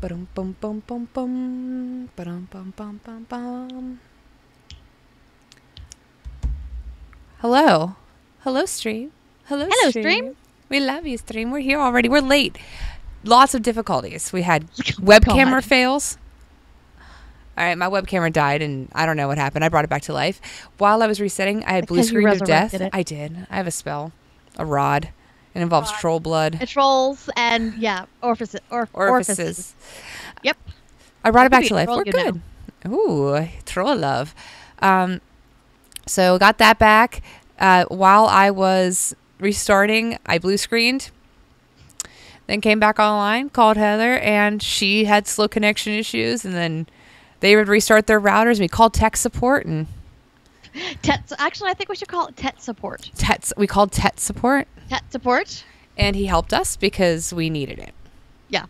Ba-dum, bum, bum, bum, bum. Ba-dum, bum, bum, bum, bum. Hello. Hello, stream. Hello, Hello, stream. stream. We love you, stream. We're here already. We're late. Lots of difficulties. We had web camera fails. All right, my web camera died, and I don't know what happened. I brought it back to life. While I was resetting, I had blue screen of death. I did. I have a spell. A rod. It involves troll blood. It trolls and, yeah, orifices. Yep. I brought it back to life. We're good. Ooh, troll love. So got that back. While I was restarting, I blue screened. Then came back online, called Heather, and she had slow connection issues. And then they would restart their routers. We called tech support and Actually, I think we should call it tech support. We called tech support. Tech support. And he helped us because we needed it. Yeah.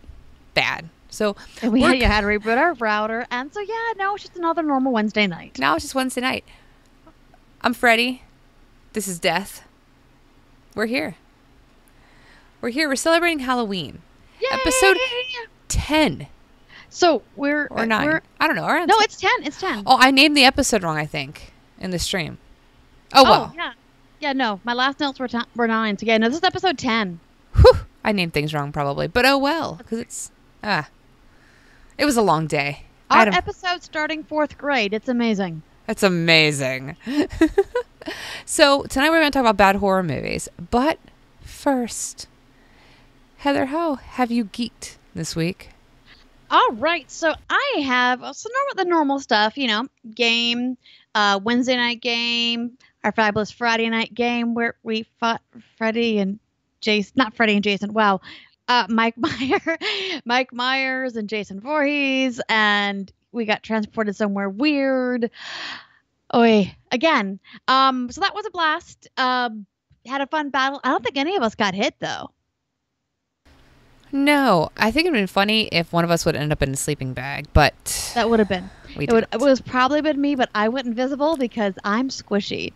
Bad. So and we had to reboot our router. And so, yeah, now it's just another normal Wednesday night. Now it's just Wednesday night. I'm Freddie. This is Death. We're here. We're here. We're celebrating Halloween. Yay! Episode 10. So we're... Or 9. I don't know. No, it's 10. It's 10. Oh, I named the episode wrong, I think, in the stream. Oh, well. Yeah. Yeah, no. My last notes were 9. So, yeah, no, this is episode 10. Whew. I named things wrong, probably. But oh, well. Because it's... It was a long day. Our episode starting 4th grade. It's amazing. That's amazing. So, tonight we're going to talk about bad horror movies. But first, Heather, how have you geeked this week? All right. So, I have the normal stuff, game, Wednesday night game, our fabulous Friday night game where we fought Freddy and Jason. Not Freddy and Jason. Wow. Mike Myers and Jason Voorhees. And we got transported somewhere weird. Again. So that was a blast. Had a fun battle. I don't think any of us got hit, though. No. I think it would have been funny if one of us would end up in a sleeping bag, but... That would have been. It was probably been me, but I went invisible because I'm squishy.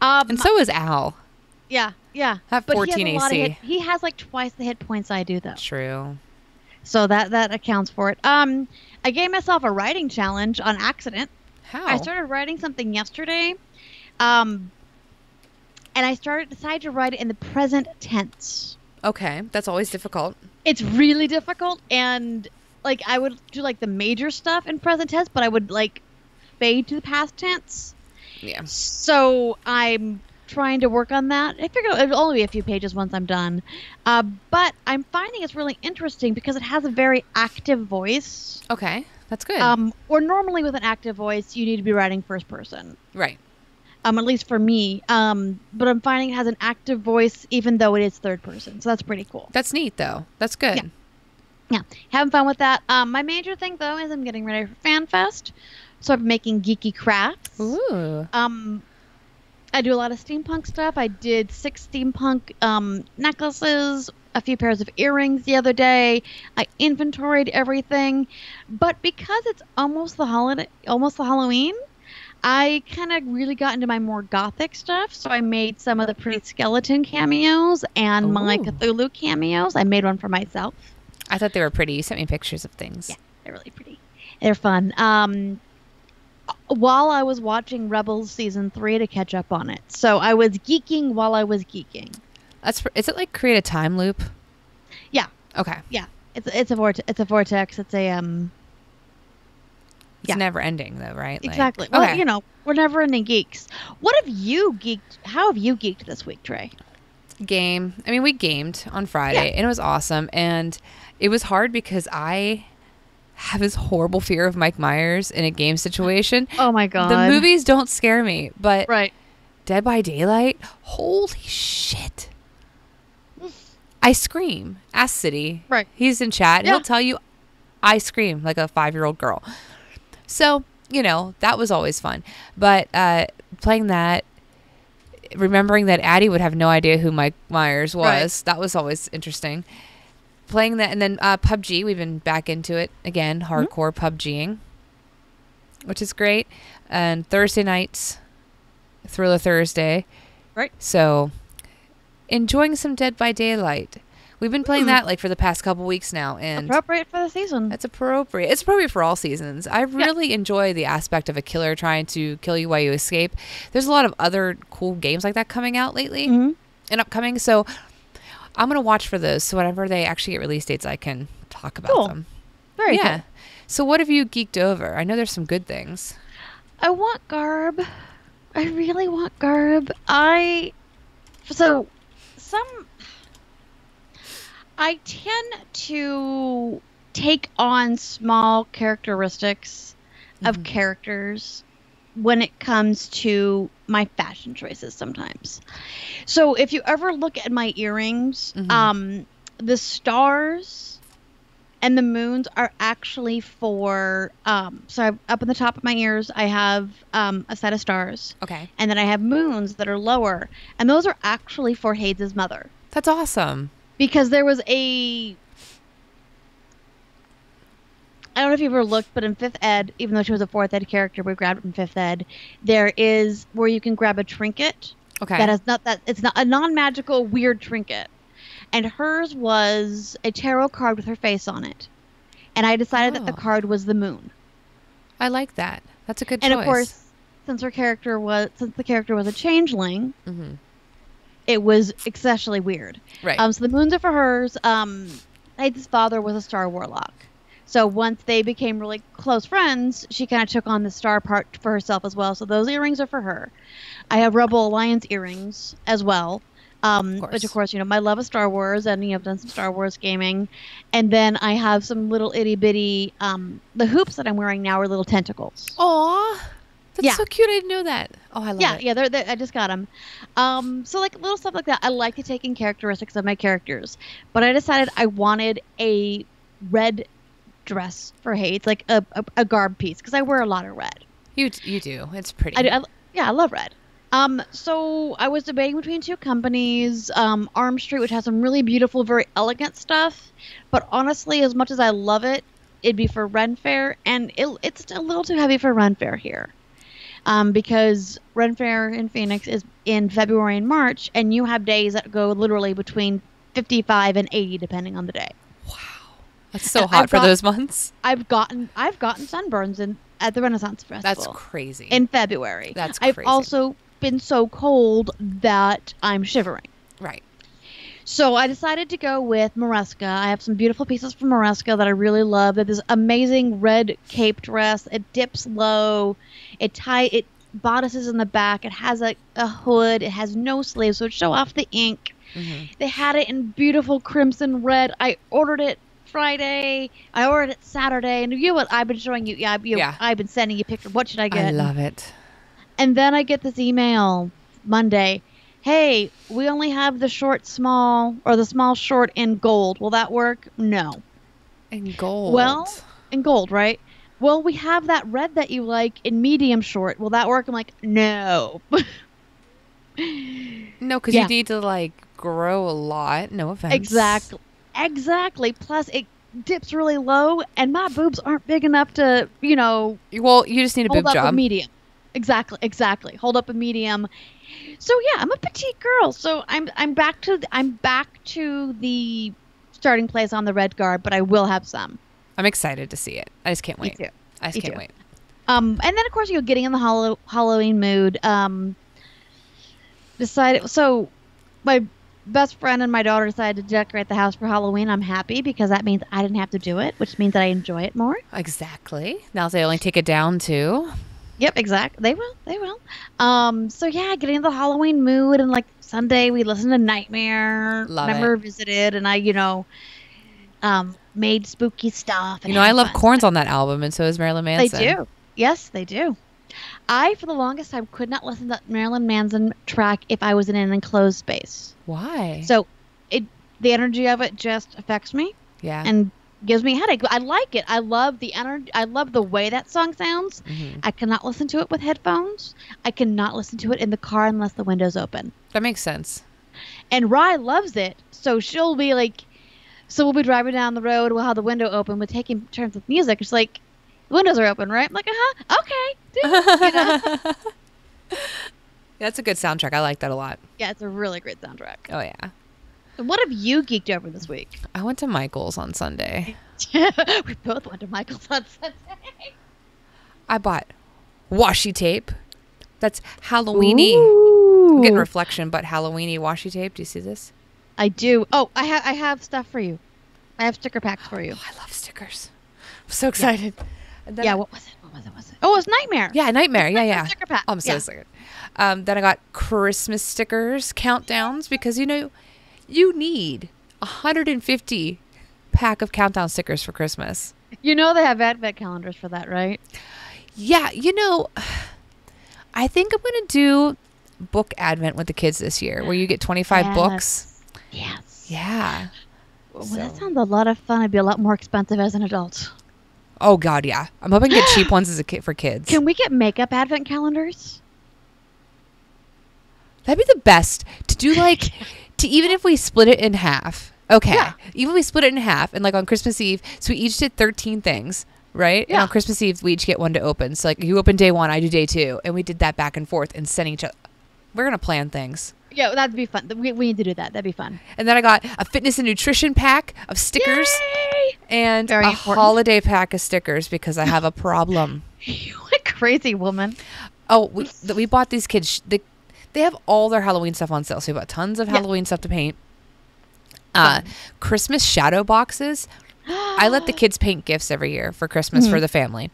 And so is Al. Yeah. I have 14 AC. He has like twice the hit points I do, though. True. So that accounts for it. I gave myself a writing challenge on accident. How? I started writing something yesterday, and I decided to write it in the present tense. Okay, that's always difficult. It's really difficult, and like I would do like the major stuff in present tense, but I would like fade to the past tense. Yeah. So I'm trying to work on that. I figure it'll only be a few pages once I'm done, but I'm finding it's really interesting because it has a very active voice. Okay, that's good. Or normally with an active voice, you need to be writing first person. Right. At least for me. But I'm finding it has an active voice even though it is third person. So that's pretty cool. That's neat, though. That's good. Yeah. Having fun with that. My major thing, though, is I'm getting ready for FanFest. So I'm making geeky crafts. Ooh. I do a lot of steampunk stuff. I did 6 steampunk necklaces, a few pairs of earrings the other day. I inventoried everything. But because it's almost the Halloween, I kind of really got into my more gothic stuff. So I made some of the pretty skeleton cameos and my Cthulhu cameos. I made one for myself. I thought they were pretty. You sent me pictures of things. Yeah, they're really pretty. They're fun. While I was watching Rebels Season 3 to catch up on it. So I was geeking while I was geeking. Is it like create a time loop? Yeah. Okay. Yeah. It's a vortex. It's a It's never ending though, right? Exactly. Well, we're never ending geeks. What have you geeked? How have you geeked this week, Trey? Game. I mean, we gamed on Friday and it was awesome. And it was hard because I have this horrible fear of Mike Myers in a game situation. Oh my God. The movies don't scare me, but right. Dead by Daylight, holy shit. I scream. Ask City. Right. He's in chat. And he'll tell you I scream like a 5-year-old girl. So, that was always fun. But playing that, remembering that Addie would have no idea who Mike Myers was, that was always interesting. Playing that, and then PUBG, we've been back into it again, hardcore PUBGing, which is great. And Thursday nights, Thriller Thursday. Right. So, enjoying some Dead by Daylight, We've been playing that like for the past couple weeks now, and Appropriate for the season. it's appropriate. It's appropriate for all seasons. I really enjoy the aspect of a killer trying to kill you while you escape. There's a lot of other cool games like that coming out lately and upcoming. So I'm going to watch for those. So whenever they actually get release dates, I can talk about them. Very cool. So what have you geeked over? I know there's some good things. I want Garb. I really want Garb. I tend to take on small characteristics of characters when it comes to my fashion choices sometimes. So if you ever look at my earrings, the stars and the moons are actually for, so up in the top of my ears, I have a set of stars. Okay. And then I have moons that are lower. And those are actually for Hades' mother. That's awesome. Because there was I don't know if you ever looked, but in 5th ed, even though she was a 4th ed character, we grabbed it in 5th ed, there is where you can grab a trinket. Okay. It's not a non-magical weird trinket. And hers was a tarot card with her face on it. And I decided that the card was the moon. I like that. That's a good choice. And of course, since the character was a changeling, it was especially weird. Right. So the moons are for hers. Hades' father was a star warlock. So once they became really close friends, she kind of took on the star part for herself as well. So those earrings are for her. I have Rebel Alliance earrings as well. Which of course, my love of Star Wars, and I've done some Star Wars gaming. And then I have some little itty bitty, the hoops that I'm wearing now are little tentacles. Aw, that's so cute. I didn't know that. Oh, I love it. Yeah, I just got them. So like little stuff like that. I like to take in characteristics of my characters, but I decided I wanted a red dress for Hades, like a garb piece, because I wear a lot of red. You do. It's pretty. I love red. So I was debating between two companies, Arm Street, which has some really beautiful, very elegant stuff. But honestly, as much as I love it, it'd be for Ren Fair, and it's a little too heavy for Ren Fair here. Because Ren Fair in Phoenix is in February and March, and you have days that go literally between 55 and 80, depending on the day. Wow. That's so hot for those months. I've gotten sunburns at the Renaissance Festival. That's crazy. In February. That's crazy. I've also been so cold that I'm shivering. Right. So I decided to go with Maresca. I have some beautiful pieces from Maresca that I really love. That this amazing red cape dress. It dips low. It bodices in the back. It has a hood. It has no sleeves, so it show off the ink. They had it in beautiful crimson red. I ordered it Friday. I ordered it Saturday. And you know what I've been showing you? I've been sending you pictures. What should I get? I love it. And then I get this email Monday. Hey, we only have the the small short in gold. Will that work? No. In gold? Well, in gold, right? Well, we have that red that you like in medium short. Will that work? I'm like, no. No, because you need to grow a lot. No offense. Exactly. Plus, it dips really low, and my boobs aren't big enough to, Well, you just need a boob hold up job. A medium. Exactly. Hold up a medium. So yeah, I'm a petite girl. So I'm back to the starting place on the red garb, but I will have some. I'm excited to see it. I just can't wait. Me too. I just can't wait. And then of course getting in the Halloween mood. So my best friend and my daughter decided to decorate the house for Halloween. I'm happy because that means I didn't have to do it, which means that I enjoy it more. Exactly. Now they only take it down too. Yep, exactly. They will. So yeah, getting into the Halloween mood, and Sunday we listened to Nightmare. Never visited, and I, made spooky stuff. And I love Korn's on that album, and so is Marilyn Manson. They do. Yes, they do. I, for the longest time, could not listen to that Marilyn Manson track if I was in an enclosed space. Why? So, the energy of it just affects me. Yeah. And gives me a headache. I like it. I love the energy. I love the way that song sounds. I cannot listen to it with headphones. I cannot listen to it in the car unless the window's open. That makes sense. And Rye loves it. So she'll be we'll be driving down the road. We'll have the window open. We're taking turns with music. It's like, the windows are open, right? I'm like, okay. That's a good soundtrack. I like that a lot. Yeah, it's a really great soundtrack. Oh, yeah. What have you geeked over this week? I went to Michael's on Sunday. We both went to Michael's on Sunday. I bought washi tape. That's Halloweeny. Ooh. I'm getting reflection, but Halloweeny washi tape. Do you see this? I do. Oh, I have stuff for you. I have sticker packs for you. Oh, I love stickers. I'm so excited. Yeah. What was it? Oh, it was Nightmare. Yeah, Nightmare. Yeah. Sticker pack. Oh, I'm so excited. Then I got Christmas stickers, countdowns, because you need 150 pack of countdown stickers for Christmas. You know they have advent calendars for that, right? Yeah, I think I'm going to do book advent with the kids this year, where you get 25 books. Yes. Yeah. Well, that sounds a lot of fun. It'd be a lot more expensive as an adult. Oh, God, yeah. I'm hoping to get cheap ones as a kid for kids. Can we get makeup advent calendars? That'd be the best to do, even if we split it in half. Okay. Yeah. Even if we split it in half and on Christmas Eve, so we each did 13 things, right? Yeah. And on Christmas Eve, we each get one to open. So you open day 1, I do day 2. And we did that back and forth and send each other. We're going to plan things. Yeah, that'd be fun. We need to do that. That'd be fun. And then I got a fitness and nutrition pack of stickers. Yay! And a holiday pack of stickers because I have a problem. You a crazy woman. Oh, we bought these kids. They have all their Halloween stuff on sale. So we bought tons of Halloween stuff to paint. Christmas shadow boxes. I let the kids paint gifts every year for Christmas for the family.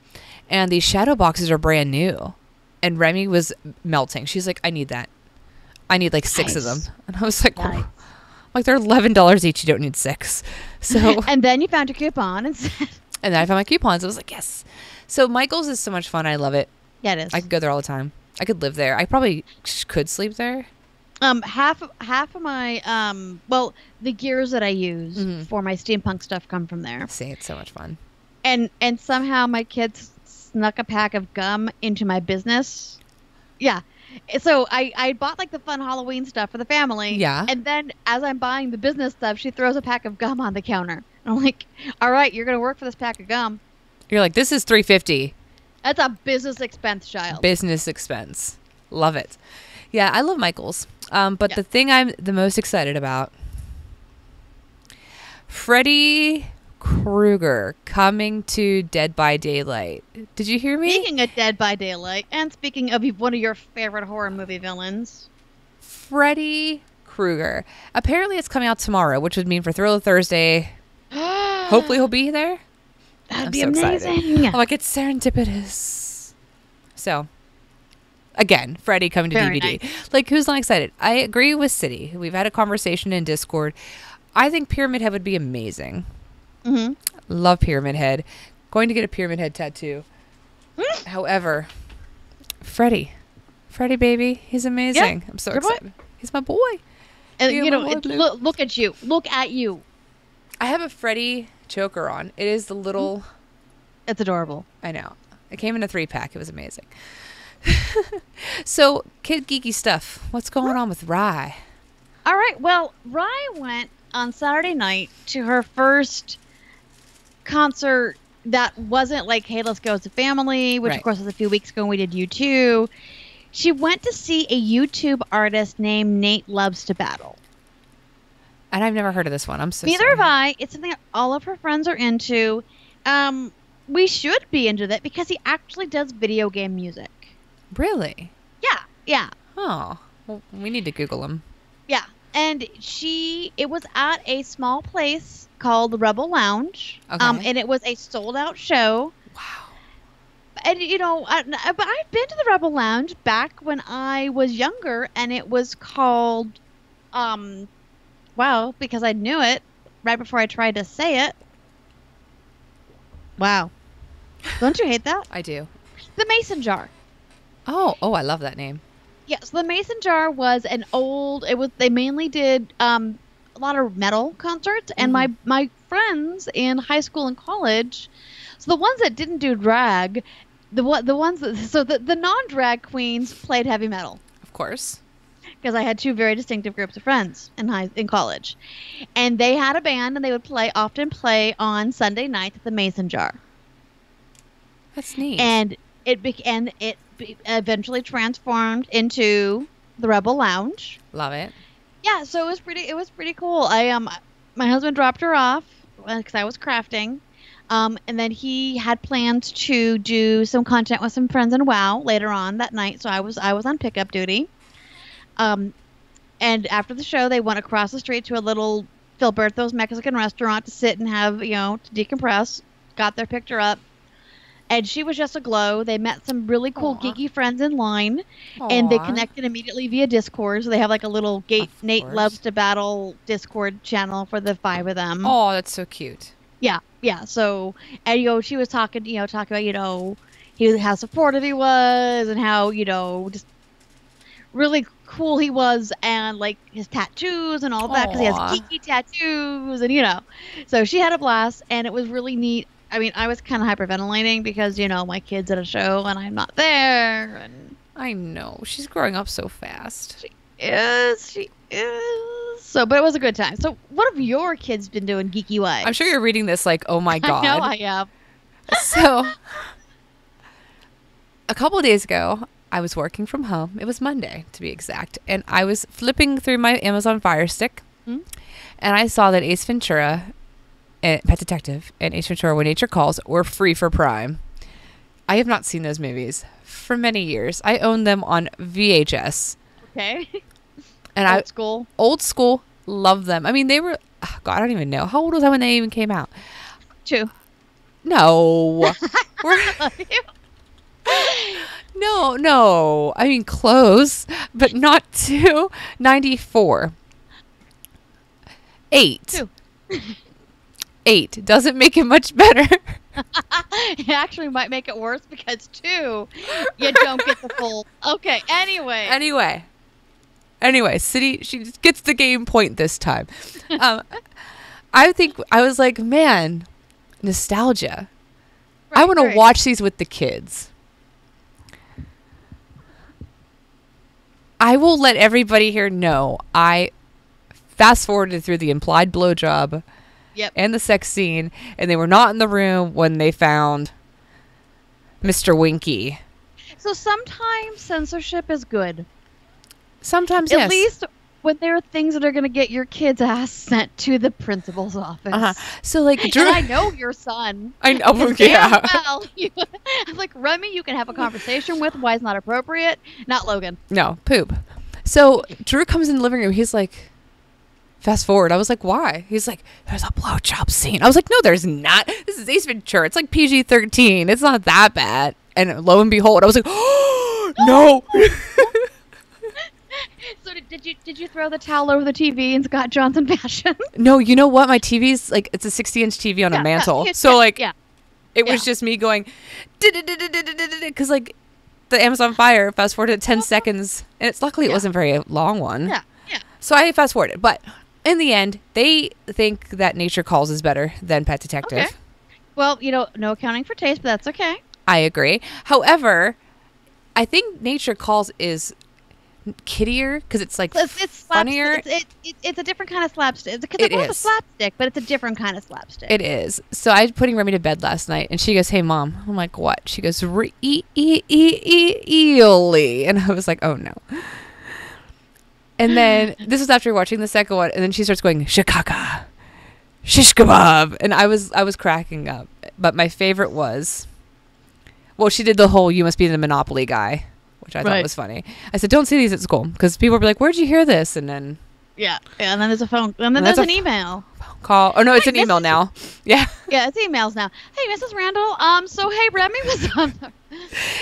And these shadow boxes are brand new. And Remy was melting. She's like, I need that. I need 6 of them. And I was like, nice. They're $11 each. You don't need 6. So and then you found your coupon and said. And then I found my coupons. I was like, yes. So Michael's is so much fun. I love it. Yeah, it is. I could go there all the time. I could live there. I probably could sleep there. Half of my the gears that I use for my steampunk stuff come from there. See, it's so much fun. And somehow my kids snuck a pack of gum into my business. Yeah. So I bought the fun Halloween stuff for the family. Yeah. And then as I'm buying the business stuff, she throws a pack of gum on the counter. And I'm like, all right, you're going to work for this pack of gum. You're like, this is $3.50. That's a business expense, child. Business expense. Love it. Yeah, I love Michael's. But the thing I'm the most excited about, Freddy Krueger coming to Dead by Daylight. Did you hear me? Speaking of Dead by Daylight, and speaking of one of your favorite horror movie villains, Freddy Krueger. Apparently it's coming out tomorrow, which would mean for Thriller Thursday. Hopefully he'll be there. That'd be amazing. I'm like, it's serendipitous. So, again, Freddy coming to Very DVD. nice. Who's not excited? I agree with City. We've had a conversation in Discord. I think Pyramid Head would be amazing. Mm-hmm. Love Pyramid Head. Going to get a Pyramid Head tattoo. However, Freddy baby, he's amazing. I'm so excited. He's my boy. And look at you. Look at you. I have a Freddy choker on. It is the little. It's adorable. I know. It came in a 3-pack. It was amazing. So, kid geeky stuff. What's going on with Rye? All right. Well, Rye went on Saturday night to her first concert that wasn't hey, let's go as a family, which of course was a few weeks ago and we did U2. She went to see a YouTube artist named Nate Loves to Battle. And I've never heard of this one. I'm so Neither sorry. have I. It's something that all of her friends are into. We should be into that because he actually does video game music. Really? Yeah. Oh, well, we need to Google him. Yeah. And it was at a small place called the Rebel Lounge. Okay. And it was a sold out show. Wow. And, but I've been to the Rebel Lounge back when I was younger, and it was called, because I knew it right before I tried to say it. Wow. Don't you hate that? I do. The Mason Jar. Oh, I love that name. Yeah, so the Mason Jar was they mainly did a lot of metal concerts, and my friends in high school and college, so the ones that didn't do drag, the non-drag queens played heavy metal. Of course. Because I had two very distinctive groups of friends in college. And they had a band, and they would often play on Sunday nights at the Mason Jar. That's neat. And it eventually transformed into the Rebel Lounge. Love it. Yeah, so it was pretty cool. My husband dropped her off because I was crafting. And then he had plans to do some content with some friends in WoW later on that night, so I was on pickup duty. Um, and after the show, they went across the street to a little Filiberto's Mexican restaurant to sit and have, to decompress. Got their picture up, and she was just aglow. They met some really cool Aw. geeky friends in line, and they Aw. connected immediately via Discord. So they have like a little Gate Of Nate course. Loves to Battle Discord channel for the five of them. Oh, that's so cute. Yeah, yeah. So, and she was talking, talking about, how supportive he was and how, just really cool he was, and like his tattoos and all that, because he has Aw. geeky tattoos, and so she had a blast, and it was really neat. I mean, I was kind of hyperventilating because my kid's at a show and I'm not there, and I know. She's growing up so fast. she is. So, but it was a good time. So, what have your kids been doing geeky wise? I'm sure you're reading this like, oh my God. I know I am. So, a couple of days ago, I was working from home. It was Monday, to be exact. And I was flipping through my Amazon Fire Stick. Hmm? And I saw that Ace Ventura, and Pet Detective, and Ace Ventura When Nature Calls were free for Prime. I have not seen those movies for many years. I own them on VHS. Okay. And Old school. old school, love them. I mean, they were, God, I don't even know. How old was I when they even came out? 2. No. No. I mean, close, but not 2. 94. 8. 2. 8. Doesn't make it much better. It actually might make it worse because 2, you don't get the full. Okay. Anyway, City, she gets the game point this time. I think I was like, man, nostalgia. I want to watch these with the kids. I will let everybody here know I fast forwarded through the implied blowjob and the sex scene, and they were not in the room when they found Mr. Winky. So sometimes censorship is good. Sometimes, At least when there are things that are going to get your kid's ass sent to the principal's office. So, like, And I know your son. I know, Damn yeah. well. I'm like, Remy, you can have a conversation with. Why it's not appropriate? Not Logan. No, poop. So Drew comes in the living room. He's like, fast forward. I was like, why? He's like, there's a blowjob scene. I was like, no, there's not. This is Ace Ventura. It's like PG-13. It's not that bad. And lo and behold, I was like, oh, no. So did you throw the towel over the TV in Scott Johnson fashion? No, you know what? My TV's like, it's a 60-inch TV on a mantle. So like, it was just me going, because like the Amazon Fire fast forwarded 10 seconds, and it's luckily it wasn't a very long one. Yeah. So I fast forwarded, but in the end, they think that Nature Calls is better than Pet Detective. Okay. Well, no accounting for taste, but that's okay. I agree. However, I think Nature Calls is kiddier because it's like it's funnier. It's a different kind of slapstick. It It's a is. slapstick, but it's a different kind of slapstick. It is. So I was putting Remy to bed last night, and she goes, "Hey, Mom." I'm like, "What?" She goes, "Eely," and I was like, "Oh no." And then this was after watching the second one, and then she starts going, "Shikaka, shish kebab," and I was cracking up. But my favorite was, well, she did the whole "you must be the Monopoly guy," which I thought was funny. I said, "Don't say these at school," because people will be like, "Where'd you hear this?" And then and then there's a phone, and then there's an email. Call. Oh no, it's an email now. Yeah. Yeah, it's emails now. Hey, Mrs. Randall. So hey, Remy was on the.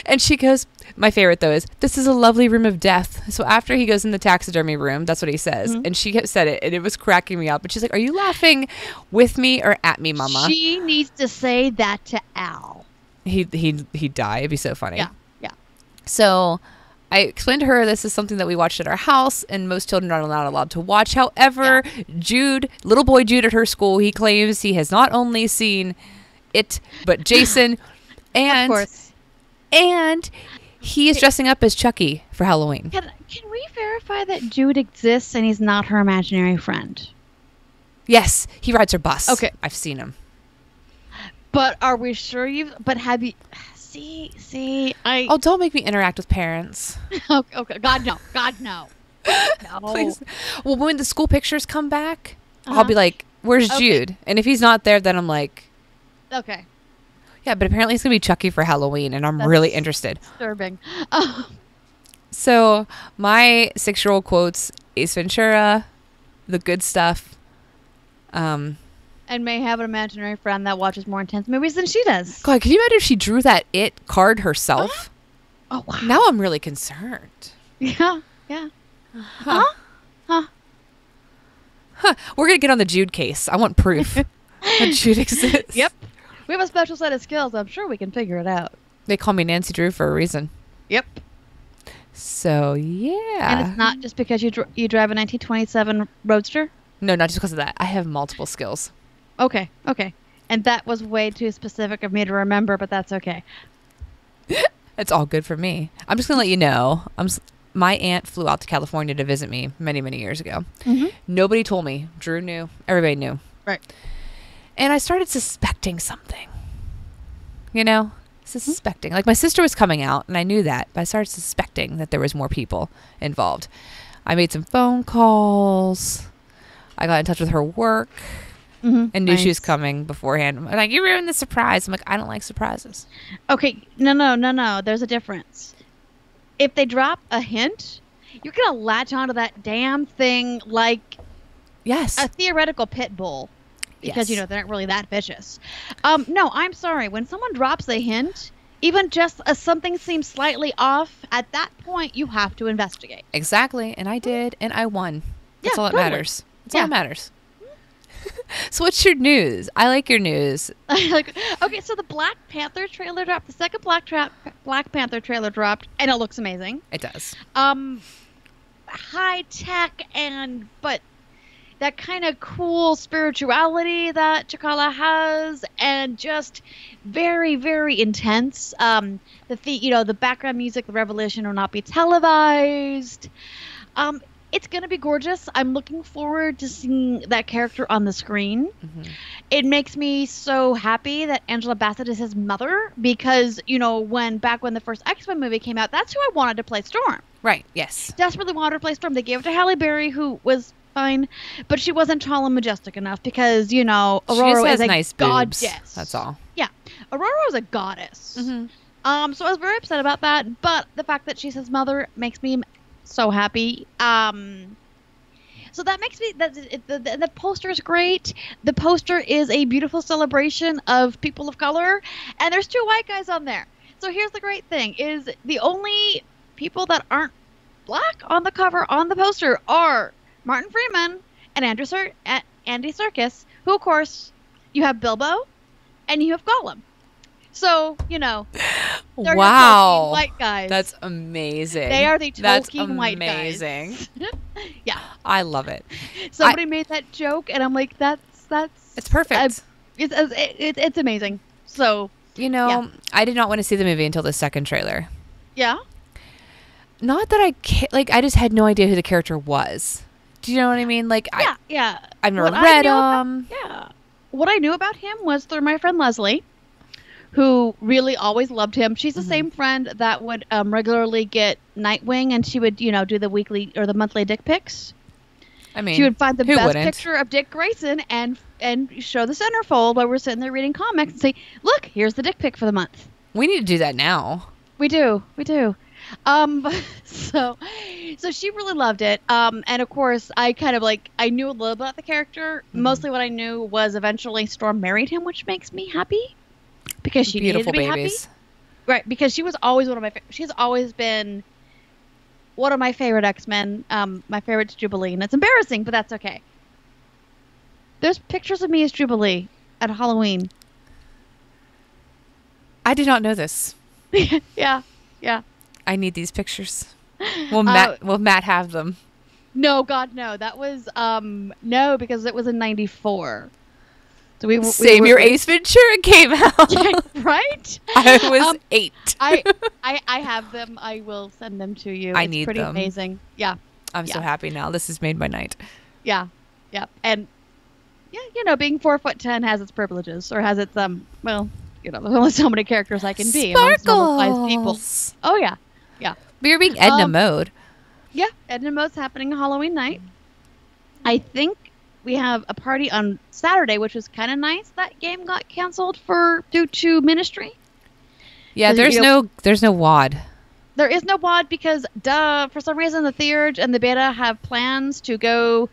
And she goes, my favorite though is, "This is a lovely room of death." So after he goes in the taxidermy room, that's what he says. And she said it, and it was cracking me up. But she's like, "Are you laughing with me or at me, Mama?" She needs to say that to Al. He'd die. It'd be so funny. Yeah. So I explained to her this is something that we watched at our house, and most children are not allowed to watch. However, Jude, little boy Jude at her school, he claims he has not only seen it, but Jason, and Of course. and he is dressing up as Chucky for Halloween. Can we verify that Jude exists and he's not her imaginary friend? Yes, he rides her bus. Okay. I've seen him. But are we sure you've? But have you? See, Oh, don't make me interact with parents. Okay, God no. No. Please. Well, when the school pictures come back, Uh-huh. I'll be like, "Where's Okay. Jude?" And if he's not there, then I'm like, Okay. "Yeah." But apparently, it's gonna be Chucky for Halloween, and I'm That's really interested. disturbing. Oh, So my 6-year-old quotes Ace Ventura, The Good Stuff. and may have an imaginary friend that watches more intense movies than she does. God, can you imagine if she drew that It card herself? Oh, wow. Now I'm really concerned. Yeah. Yeah. Huh. Huh? Huh. We're gonna get on the Jude case. I want proof that Jude exists. Yep. We have a special set of skills. I'm sure we can figure it out. They call me Nancy Drew for a reason. Yep. So yeah. And it's not just because you drive a 1927 Roadster? No, not just because of that. I have multiple skills. Okay. Okay. And that was way too specific of me to remember, but that's okay. It's all good for me. I'm just gonna let you know. My aunt flew out to California to visit me many, many years ago. Mm-hmm. Nobody told me. Drew knew. Everybody knew. Right. And I started suspecting something. You know? Suspecting. Like, my sister was coming out, and I knew that. But I started suspecting that there was more people involved. I made some phone calls. I got in touch with her work. Mm-hmm. And knew she was coming beforehand. I'm like, you ruined the surprise. I'm like, I don't like surprises. Okay. No. There's a difference. If they drop a hint, you're going to latch onto that damn thing like Yes. a theoretical pit bull. Because, Yes. they're not really that vicious. No, I'm sorry. When someone drops a hint, even just something seems slightly off, at that point, you have to investigate. Exactly. And I did. And I won. That's Yeah, all that totally. matters. That's all that matters. So what's your news? I like your news. Okay, so the Black Panther trailer dropped. The second Black Panther trailer dropped, and it looks amazing. It does. High tech but that kind of cool spirituality that T'Challa has, and just very, very intense. The background music, the revelation will not be televised. It's going to be gorgeous. I'm looking forward to seeing that character on the screen. Mm-hmm. It makes me so happy that Angela Bassett is his mother because, when the first X-Men movie came out, that's who I wanted to play Storm. Right. Yes. Desperately wanted to play Storm. They gave it to Halle Berry, who was fine, but she wasn't tall and majestic enough because, Aurora she just has is a nice goddess. boobs. That's all. Yeah. Aurora is a goddess. Mm-hmm. So I was very upset about that, but the fact that she's his mother makes me so happy. So that makes me the poster is great. The poster is a beautiful celebration of people of color, and there's 2 white guys on there. So here's the great thing: is the only people that aren't black on the cover on the poster are Martin Freeman and Andy Serkis, who of course you have Bilbo and you have Gollum. So, they're your Wow. Tolkien white guys. That's amazing. They are the That's Tolkien white guys. amazing. Yeah. I love it. Somebody made that joke, and I'm like, that's It's perfect. it's amazing. So, yeah. I did not want to see the movie until the second trailer. Yeah. Not that I just had no idea who the character was. Do you know what I mean? Like, Yeah. I've never What I read knew about- him. Yeah. What I knew about him was through my friend Leslie, who really always loved him. She's the same friend that would regularly get Nightwing, and she would, do the weekly or the monthly dick pics. I mean, She would find the who best wouldn't? picture of Dick Grayson and show the centerfold while we're sitting there reading comics and say, look, here's the dick pic for the month. We need to do that now. We do. So she really loved it. And of course, I kind of I knew a little about the character. Mostly what I knew was eventually Storm married him, which makes me happy because she Beautiful needed to be babies. happy. Right, because she was always she's always been one of my favorite X-Men. My favorite's Jubilee, and it's embarrassing, but that's okay. There's pictures of me as Jubilee at Halloween. I did not know this. Yeah. I need these pictures. Will Matt have them? No, God, no. That was no, because it was in '94. So we Your Ace Ventura came out. Right? I was 8. I have them. I will send them to you. I It's need pretty them. amazing. Yeah. I'm so happy now. This has made my night. Yeah. And yeah, being 4'10" has its privileges, or has its there's only so many characters I can be amongst normal sized people. Sparkles. Oh yeah. But you're being Edna mode. Yeah, Ed and Mo's happening Halloween night. I think we have a party on Saturday, which was kind of nice. That game got canceled due to ministry. Yeah, there's no WAD. There is no WAD because, for some reason the Theurge and the Beta have plans to go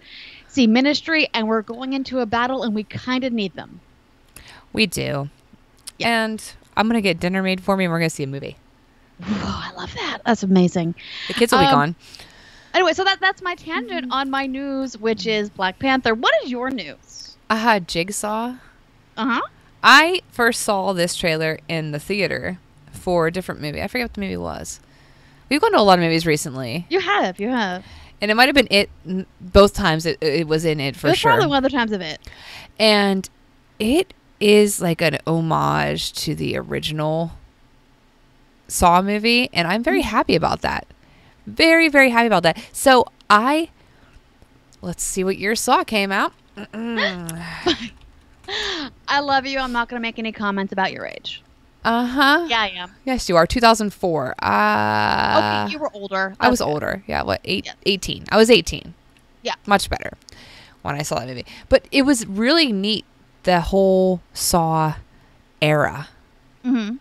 see ministry, and we're going into a battle, and we kind of need them. We do. Yeah. And I'm going to get dinner made for me, and we're going to see a movie. Oh, I love that. That's amazing. The kids will be gone. Anyway, so that's my tangent on my news, which is Black Panther. What is your news? Jigsaw. Uh-huh. I first saw this trailer in the theater for a different movie. I forget what the movie was. We've gone to a lot of movies recently. You have. And it might have been it both times. It was in it for sure. Probably one of the times of it. And it is like an homage to the original Saw movie. And I'm very happy about that. Very, very happy about that. So let's see what year Saw came out. I love you. I'm not going to make any comments about your age. Uh-huh. Yeah, I am. Yes, you are. 2004. Okay, you were older. I was older. Yeah, 18. I was 18. Yeah. Much better when I saw that movie. But it was really neat, the whole Saw era. Mm-hmm.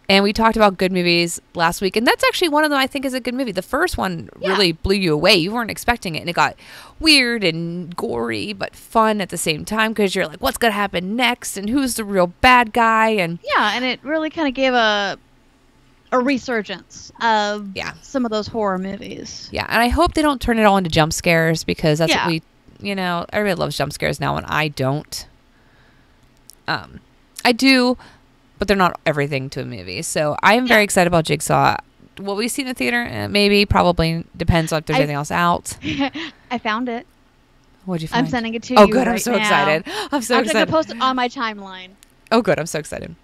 And we talked about good movies last week, and that's actually one of them I think is a good movie. The first one really blew you away. You weren't expecting it, and it got weird and gory, but fun at the same time because you're like, what's going to happen next, and who's the real bad guy? And yeah, and it really kind of gave a resurgence of some of those horror movies. Yeah, and I hope they don't turn it all into jump scares because that's what we, everybody loves jump scares now, and I don't. I do, but they're not everything to a movie. So I am very excited about Jigsaw. Will we see in the theater? Maybe, probably. Depends on if there's anything else out. I found it. What'd you find? I'm sending it to you. Oh, good. Right I'm so now. excited. I'm so excited. I'm going to post it on my timeline. Oh, good. I'm so excited.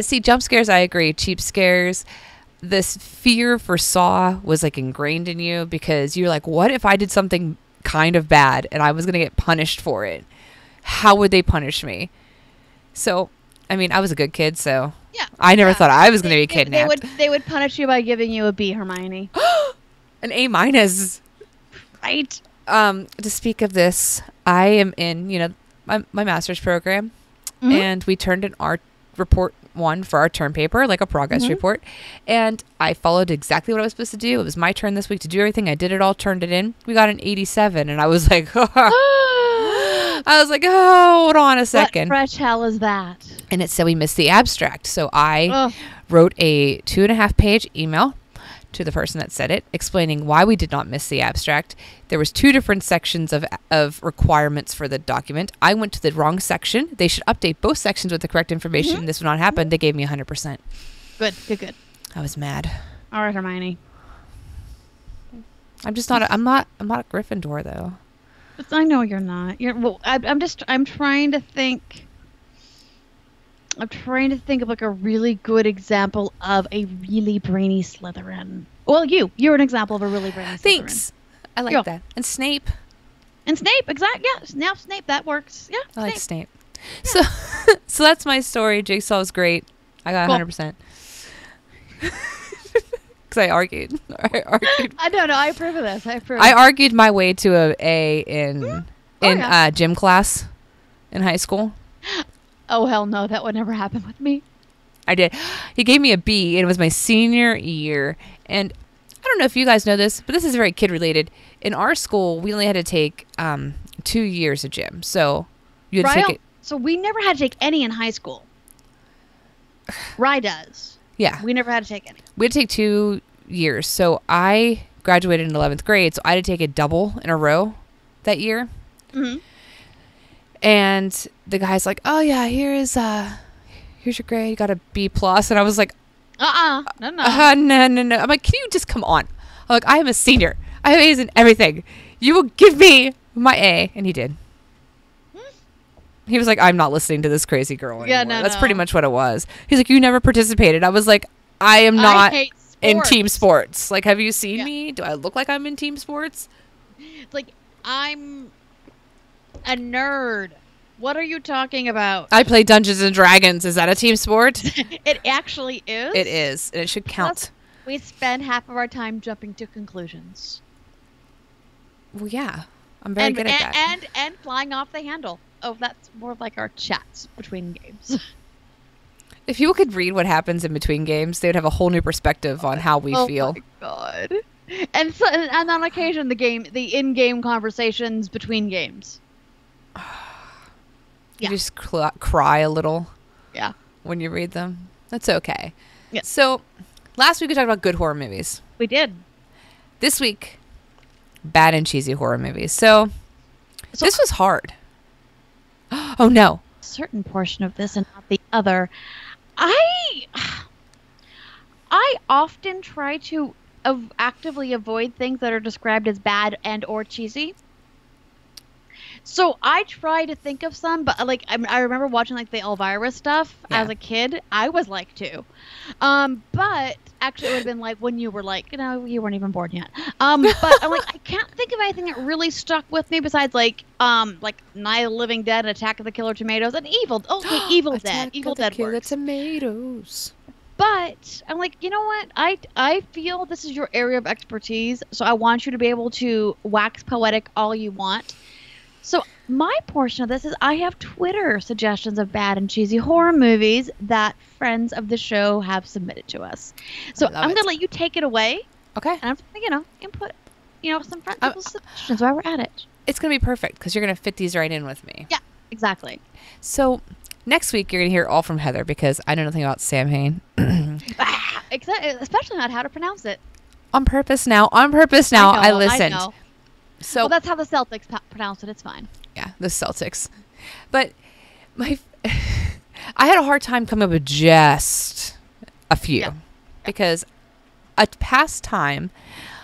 See, jump scares, I agree. Cheap scares. This fear for Saw was like ingrained in you because you're like, what if I did something kind of bad and I was going to get punished for it? How would they punish me? So, I mean, I was a good kid, so I never thought I was going to be kidnapped. They would punish you by giving you a B, Hermione. An A-. Right. To speak of this, I am in, my master's program, and we turned in our report 1 for our term paper, like a progress report, and I followed exactly what I was supposed to do. It was my turn this week to do everything. I did it all, turned it in. We got an 87, and I was like, hold on a second. What fresh hell is that? And it said we missed the abstract. So I wrote a 2.5-page email to the person that said it, explaining why we did not miss the abstract. There was 2 different sections of requirements for the document. I went to the wrong section. They should update both sections with the correct information. This would not happen. They gave me 100%. Good. I was mad. All right, Hermione. I'm just not. I'm not a Gryffindor though. I know you're not. I'm trying to think. I'm trying to think of like a really good example of a really brainy Slytherin. Well, you're an example of a really brainy Slytherin. Thanks. I like that. And Snape. Exactly. Yeah, Snape. That works. Yeah. I like Snape. Yeah. So that's my story. Jigsaw was great. I got 100%. Because I argued. I don't know. I approve of this. I argued my way to an A in gym class in high school. Oh, hell no. That would never happen with me. I did. He gave me a B, and it was my senior year. And I don't know if you guys know this, but this is very kid-related. In our school, we only had to take 2 years of gym. So you had to take it. So we never had to take any in high school. Rye does. Yeah. We never had to take any. We had to take 2 years. So I graduated in 11th grade, so I had to take a double in a row that year. Mm-hmm. And the guy's like, "Oh yeah, here's your grade. You got a B plus." And I was like, no. No. I'm like, "Can you just come on?" I'm like, "I am a senior. I have A's in everything. You will give me my A," and he did. He was like, "I'm not listening to this crazy girl anymore." Yeah, no. That's pretty much what it was. He's like, "You never participated." I was like, "I am not in team sports. Like, have you seen me? Do I look like I'm in team sports?" It's like, I'm a nerd. What are you talking about? I play Dungeons and Dragons. Is that a team sport? It actually is. It is. And it should count. We spend half of our time jumping to conclusions. Well, yeah. I'm very good at that. And flying off the handle. Oh, that's more like our chats between games. If people could read what happens in between games, they would have a whole new perspective on how we feel. Oh my god. And on occasion the in-game conversations between games. You just cry a little. Yeah. When you read them. That's okay. Yeah. So, last week we talked about good horror movies. We did. This week, bad and cheesy horror movies. So this was hard. Oh no. A certain portion of this and not the other. I often try to actively avoid things that are described as bad and or cheesy. So I try to think of some, but like I remember watching like the Elvira stuff as a kid. I was like too, but actually it would have been like when you were like, you weren't even born yet. But I'm like, I can't think of anything that really stuck with me besides like Night of the Living Dead, Attack of the Killer Tomatoes, and Evil. Okay, Evil Dead. Evil Dead Killer Tomatoes. But I'm like, you know what? I feel this is your area of expertise, so I want you to be able to wax poetic all you want. So my portion of this is I have Twitter suggestions of bad and cheesy horror movies that friends of the show have submitted to us. So I'm going to let you take it away. Okay. And I'm going to, input, some friends people's suggestions while we're at it. It's going to be perfect because you're going to fit these right in with me. Yeah, exactly. So next week you're going to hear all from Heather because I know nothing about Sam Hain. Especially not how to pronounce it. On purpose now. I listened. I know. So well, that's how the Celtics pronounce it. It's fine. Yeah, the Celtics. But I had a hard time coming up with just a few because a pastime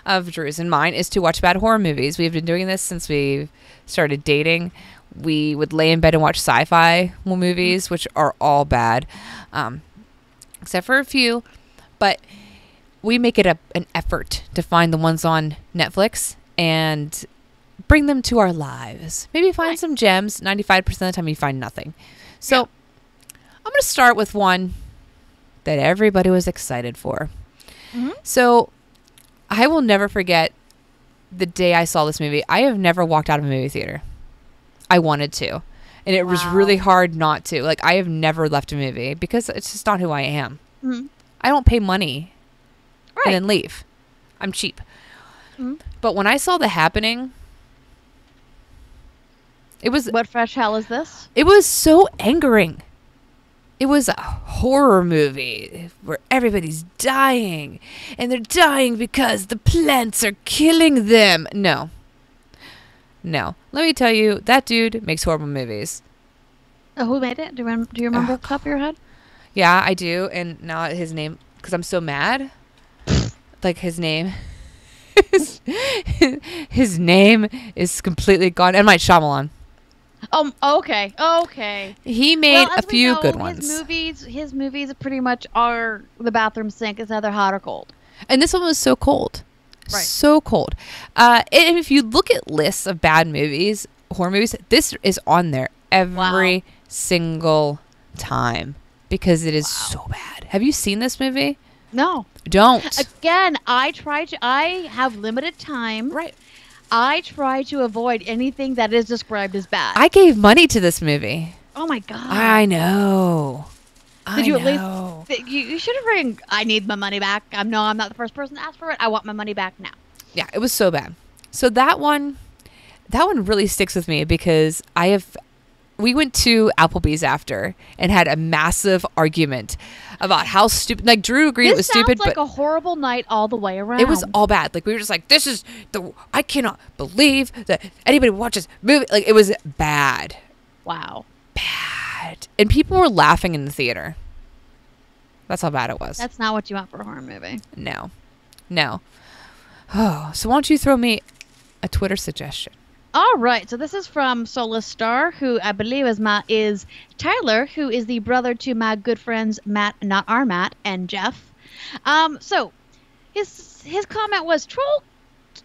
of Drew's and mine is to watch bad horror movies. We've been doing this since we started dating. We would lay in bed and watch sci-fi movies, which are all bad, except for a few. But we make it an effort to find the ones on Netflix and bring them to our lives. Maybe find some gems. 95% of the time you find nothing. So I'm going to start with one that everybody was excited for. Mm-hmm. So I will never forget the day I saw this movie. I have never walked out of a movie theater. I wanted to. And it was really hard not to. Like, I have never left a movie because it's just not who I am. Mm-hmm. I don't pay money and then leave. I'm cheap. Mm-hmm. But when I saw The Happening, it was... What fresh hell is this? It was so angering. It was a horror movie where everybody's dying. And they're dying because the plants are killing them. No. Let me tell you, that dude makes horrible movies. Who made it? Do you remember off the top of your head? Yeah, I do. And now his name... Because I'm so mad. Like, his name... his name is completely gone. M. Night Shyamalan. Okay. He made a few good ones. His movies pretty much are the bathroom sink. It's either hot or cold. And this one was so cold. Right. So cold. And if you look at lists of bad movies, horror movies, this is on there every single time because it is so bad. Have you seen this movie? No. Don't. Again, I have limited time. Right. I try to avoid anything that is described as bad. I gave money to this movie. Oh my God. I know. Did you at least... You should have written, I need my money back. I'm not the first person to ask for it. I want my money back now. Yeah, it was so bad. So that one really sticks with me because we went to Applebee's after and had a massive argument about how stupid. Like, Drew agreed it was stupid, but... This sounds like a horrible night all the way around. It was all bad. Like, we were just like, I cannot believe that anybody watches movie. Like, it was bad. Wow. Bad. And people were laughing in the theater. That's how bad it was. That's not what you want for a horror movie. No. Oh, so why don't you throw me a Twitter suggestion? All right. So this is from Soulless Star, who I believe is Tyler, who is the brother to my good friends Matt, not our Matt, and Jeff. So his comment was, Troll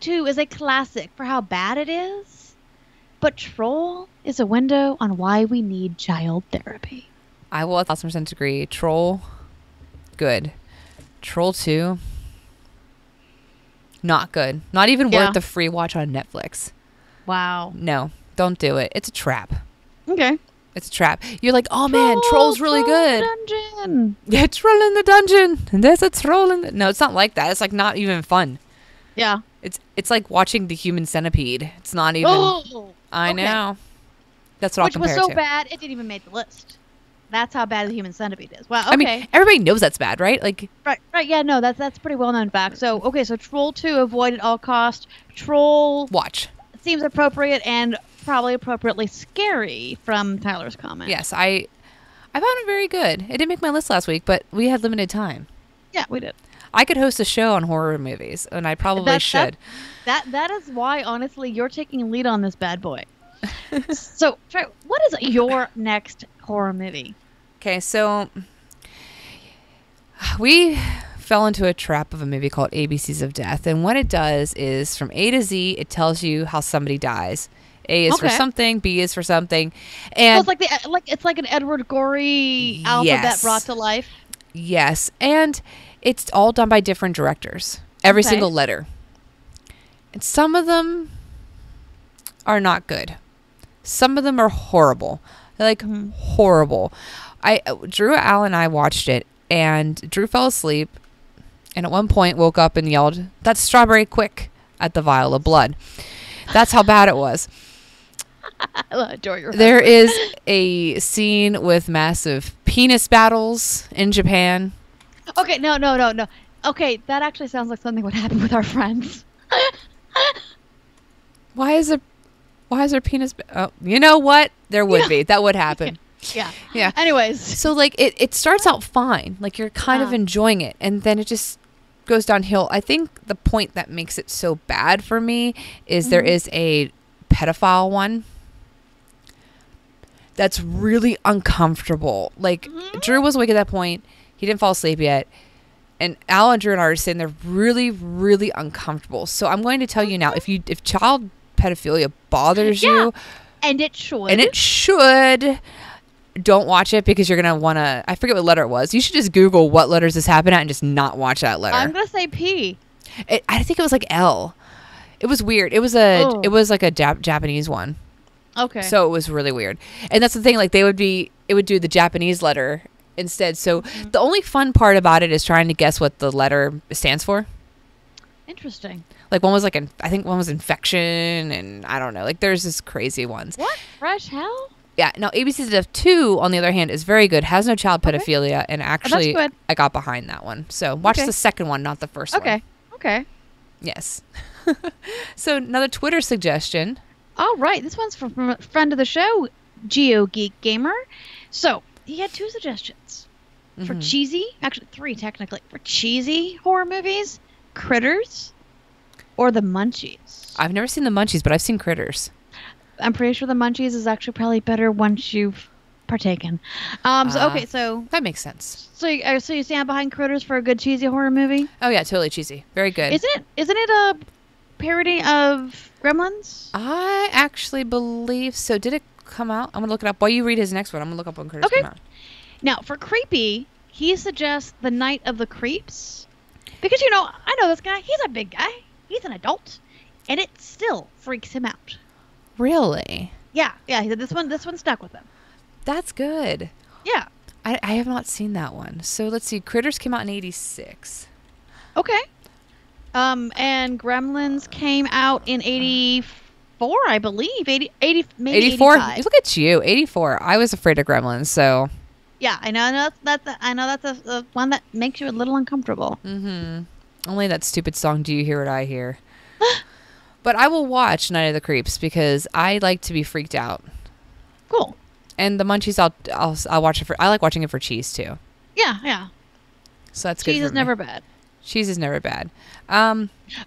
2 is a classic for how bad it is, but Troll is a window on why we need child therapy. I will 1,000% agree. Troll, good. Troll 2, Not good. Not even Yeah. worth the free watch on Netflix. Wow. No, don't do it. It's a trap. Okay. It's a trap. You're like, oh man, Troll's really Troll in good. the dungeon. Yeah, Troll in the dungeon. And there's a troll in the... No, it's not like that. It's like not even fun. Yeah. It's like watching the Human Centipede. It's not even... Oh. I okay. know. That's what Which I'll was compare so it to. bad it didn't even make the list. That's how bad the Human Centipede is. Wow. Okay. I mean, everybody knows that's bad, right? Like, right. Yeah. No. That's pretty well known fact. So okay. So Troll 2, avoid at all cost. Troll watch. seems appropriate and probably appropriately scary from Tyler's comment. Yes, I found it very good. It didn't make my list last week, but we had limited time. Yeah, we did. I could host a show on horror movies, and I probably should. That is why, honestly, you're taking a lead on this bad boy. So, Trey, what is your next horror movie? Okay, so we fell into a trap of a movie called ABCs of Death, and what it does is from A to Z, it tells you how somebody dies. A is for something, B is for something, and so it's like an Edward Gorey alphabet brought to life. Yes, and it's all done by different directors. Every single letter, and some of them are not good. Some of them are horrible, like horrible. Drew, Al, and I watched it, and Drew fell asleep, and at one point woke up and yelled, "That's strawberry quick!" at the vial of blood. That's how bad it was. I adore your husband. There is a scene with massive penis battles in Japan. Okay, no. Okay, that actually sounds like something would happen with our friends. Why is there penis? Oh, you know what? There would be. That would happen. Yeah. Yeah. Anyways. So like it starts out fine. Like you're kind of enjoying it, and then it just goes downhill. I think the point that makes it so bad for me is there is a pedophile one that's really uncomfortable. Like Drew was awake at that point. He didn't fall asleep yet. And Al and Drew and I are sitting there really, really uncomfortable. So I'm going to tell you now, if child pedophilia bothers you, and it should, don't watch it because you're going to want to, I forget what letter it was. You should just Google what letters this happened at and just not watch that letter. I'm going to say P. I think it was like L. It was weird. It was like a Japanese one. Okay. So it was really weird. And that's the thing, like it would do the Japanese letter instead. So the only fun part about it is trying to guess what the letter stands for. Interesting. Like one was like I think one was infection, and I don't know. Like there's this crazy ones. What? Fresh hell? Yeah. Now ABC's Death 2, on the other hand, is very good. Has no child pedophilia, and actually I got behind that one. So watch the second one, not the first one. Okay. Yes. So another Twitter suggestion. All right. This one's from a friend of the show, Geo Geek Gamer. So he had 2 suggestions for cheesy, actually 3 technically, for cheesy horror movies: Critters or The Munchies. I've never seen The Munchies, but I've seen Critters. I'm pretty sure The Munchies is actually probably better once you've partaken. So that makes sense. So you stand behind Critters for a good cheesy horror movie? Oh yeah, totally cheesy. Very good. Isn't it a parody of Gremlins? I actually believe so. Did it come out? I'm gonna look it up while you read his next one. I'm gonna look up when Critters come out. Now for creepy, he suggests The Night of the Creeps, because I know this guy. He's a big guy. He's an adult, and it still freaks him out. Really? Yeah. He said this one stuck with him. That's good. Yeah. I have not seen that one. So let's see. Critters came out in 86. Okay. And Gremlins came out in 84, I believe. 80 maybe 84. 85. Look at you. 84. I was afraid of Gremlins, so. Yeah, I know that's a one that makes you a little uncomfortable. Mm-hmm. Only that stupid song, Do You Hear What I Hear? But I will watch Night of the Creeps because I like to be freaked out. Cool. And The Munchies, I'll watch it for. I like watching it for cheese too. Yeah. So that's good. Cheese is never bad. Cheese is never bad.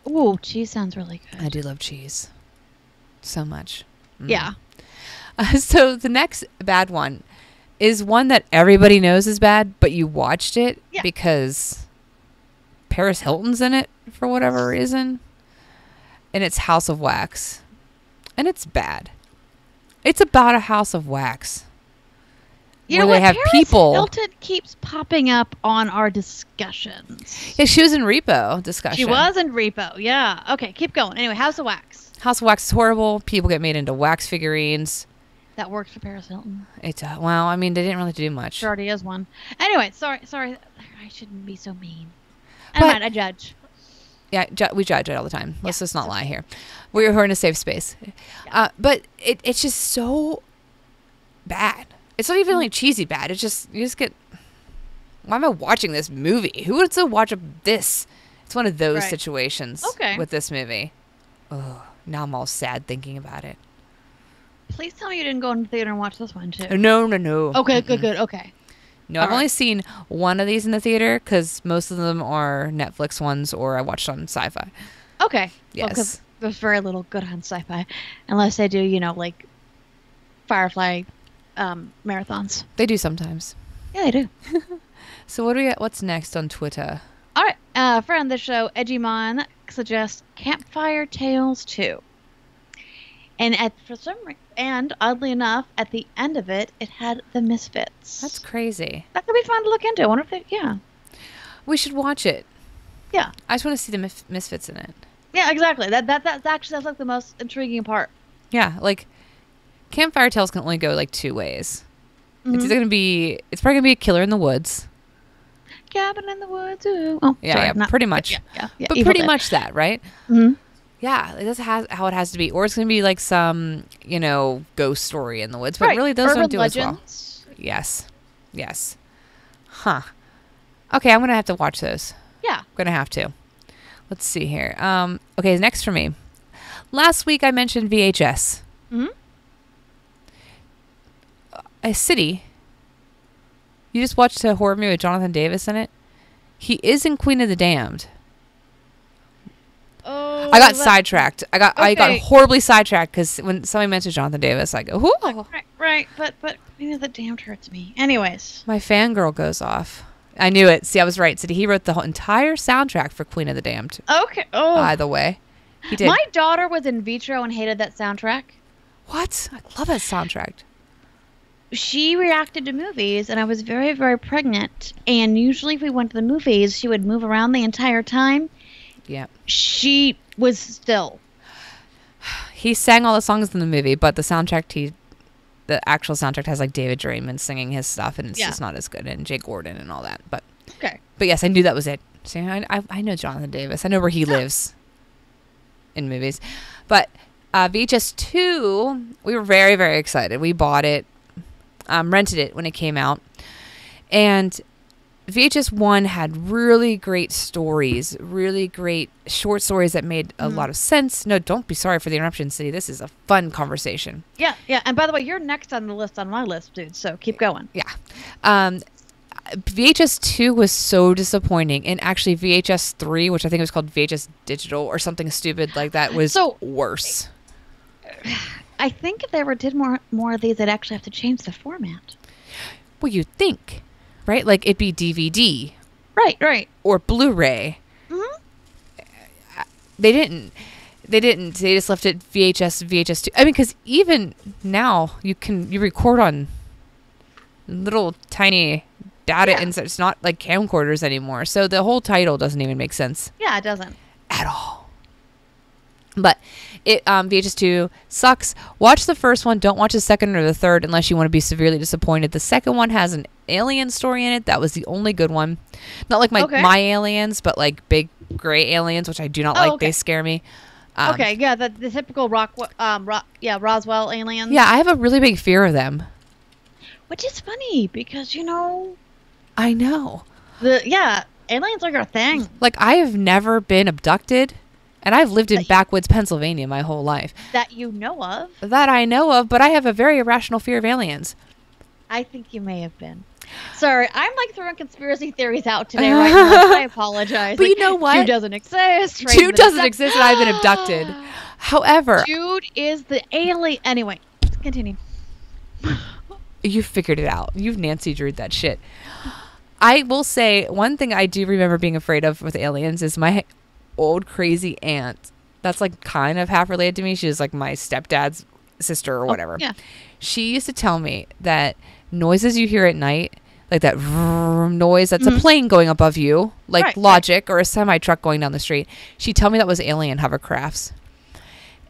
Ooh, cheese sounds really good. I do love cheese so much. Yeah. So the next bad one is one that everybody knows is bad, but you watched it because Paris Hilton's in it for whatever reason. And it's House of Wax. And it's bad. It's about a house of wax. You where know they what? have Paris people. Hilton keeps popping up on our discussions. Yeah, she was in Repo discussion. She was in Repo, yeah. Okay, keep going. Anyway, House of Wax. House of Wax is horrible. People get made into wax figurines. That works for Paris Hilton. It's well, I mean, they didn't really do much. She already is one. Anyway, sorry. I shouldn't be so mean. But- I judge. Yeah, we judge it all the time. Let's just not lie here. We're in a safe space. But it's just so bad. It's not even like cheesy bad. It's just, you just get, why am I watching this movie? Who wants to watch this? It's one of those situations with this movie. Oh, now I'm all sad thinking about it. Please tell me you didn't go into the theater and watch this one too. No. Okay, good. Okay. No, I've only seen one of these in the theater because most of them are Netflix ones or I watched on Sci-Fi. Okay. Yes. Because there's very little good on Sci-Fi, unless they do, like Firefly marathons. They do sometimes. Yeah, they do. So what do we got? What's next on Twitter? All right. Friend of the show, Edgymon, suggests Campfire Tales 2. And oddly enough, at the end of it, it had the Misfits. That's crazy. That could be fun to look into. I wonder if they, We should watch it. Yeah. I just want to see the Misfits in it. Yeah, exactly. That's like the most intriguing part. Yeah, like Campfire Tales can only go like two ways. Mm-hmm. It's probably gonna be a killer in the woods. Cabin in the woods. Ooh. Oh, Yeah, sorry, pretty much. Yeah, but pretty much that, right? Mm-hmm. Yeah, that's how it has to be. Or it's gonna be like some, ghost story in the woods. But really, those Urban don't do legends. as well. Yes. Huh. Okay, I'm gonna have to watch those. Yeah. I'm gonna have to. Let's see here. Okay, next for me. Last week I mentioned VHS. Mm-hmm. A City. You just watched a horror movie with Jonathan Davis in it. He is in Queen of the Damned. Oh, I got sidetracked. I got horribly sidetracked because when somebody mentioned Jonathan Davis, I go, "Whoa!" Right. But Queen of the Damned hurts me. Anyways, my fangirl goes off. I knew it. See, I was right. So he wrote the whole entire soundtrack for Queen of the Damned. Okay. Oh. By the way, he did. My daughter was in vitro and hated that soundtrack. What? I love that soundtrack. She reacted to movies, and I was very, very pregnant. And usually, if we went to the movies, she would move around the entire time. Yeah. She was still. He sang all the songs in the movie, but the soundtrack, the actual soundtrack has like David Draymond singing his stuff, and it's just not as good, and Jay Gordon and all that. But yes, I knew that was it. See, I know Jonathan Davis. I know where he lives in movies. But VHS 2, we were very, very excited. We bought it, rented it when it came out, and VHS 1 had really great stories, really great short stories that made a lot of sense. No, don't be sorry for the interruption, City. This is a fun conversation. Yeah. And by the way, you're next on the list on my list, dude. So keep going. Yeah. VHS 2 was so disappointing. And actually VHS 3, which I think was called VHS Digital or something stupid like that, was worse. I think if they ever did more of these, they'd actually have to change the format. Well, you'd think. Right? Like it'd be DVD. Right. Or Blu-ray. Mm-hmm. They didn't. They just left it VHS 2. I mean, because even now you record on little tiny data inserts. It's not like camcorders anymore. So the whole title doesn't even make sense. Yeah, it doesn't. At all. But VHS 2 sucks. Watch the first one. Don't watch the second or the third unless you want to be severely disappointed. The second one has an alien story in it. That was the only good one. Not like my aliens, but like big gray aliens, which I do not like. Okay. They scare me. The typical Roswell aliens. Yeah, I have a really big fear of them. Which is funny because I know. Aliens are your thing. Like I have never been abducted. And I've lived in backwoods Pennsylvania my whole life. That you know of. That I know of, but I have a very irrational fear of aliens. I think you may have been. Sorry, I'm like throwing conspiracy theories out today right now. I apologize. But you know what? Jude doesn't exist. Jude doesn't exist and I've been abducted. However. Jude is the alien. Anyway, continue. You figured it out. You've Nancy Drew'd that shit. I will say one thing I do remember being afraid of with aliens is my old crazy aunt that's like kind of half related to me. She was like my stepdad's sister or whatever. Yeah. She used to tell me that noises you hear at night, like that noise that's a plane going above you, like Right, Logic or a semi-truck going down the street. She'd tell me that was alien hovercrafts.